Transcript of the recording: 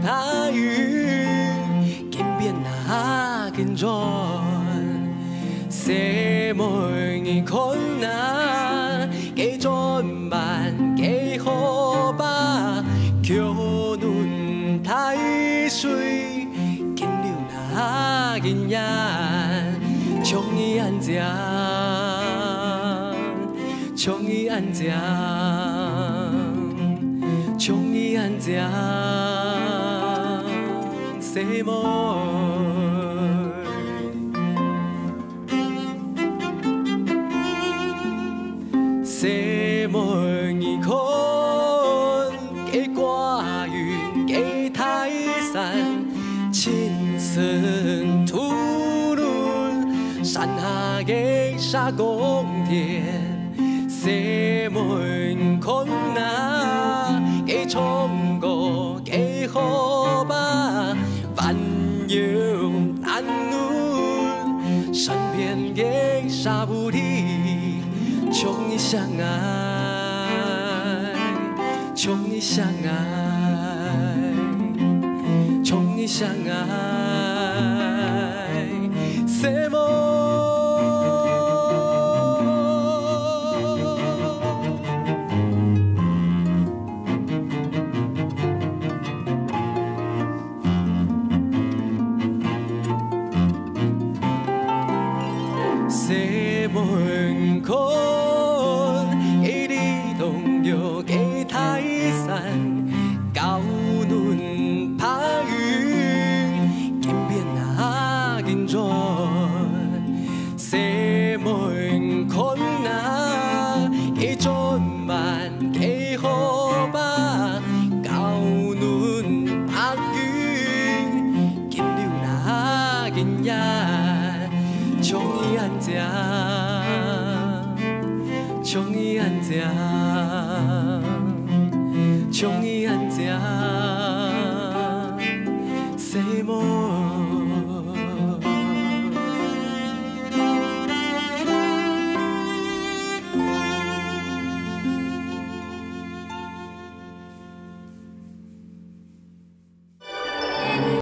大雨，天边那根船，西门的困难，给转慢给好吧，桥눈太水，见流那根眼，冲伊安家，冲伊安家。 冲伊安家，西门，西门一空，给挂云，给泰山，青sơn土伦，山下给沙公田，西门困难。 给冲过，给好吧，万有难论，身边给沙不离，冲你相爱，冲你相爱，冲你相爱，什么？ 西门口，给你动摇，给泰山，高눈怕雨，天边那根船，西门困难，给转慢，给好吧，高눈怕雨，天流那根眼。 冲伊安家，冲伊安家，冲伊安家，西门。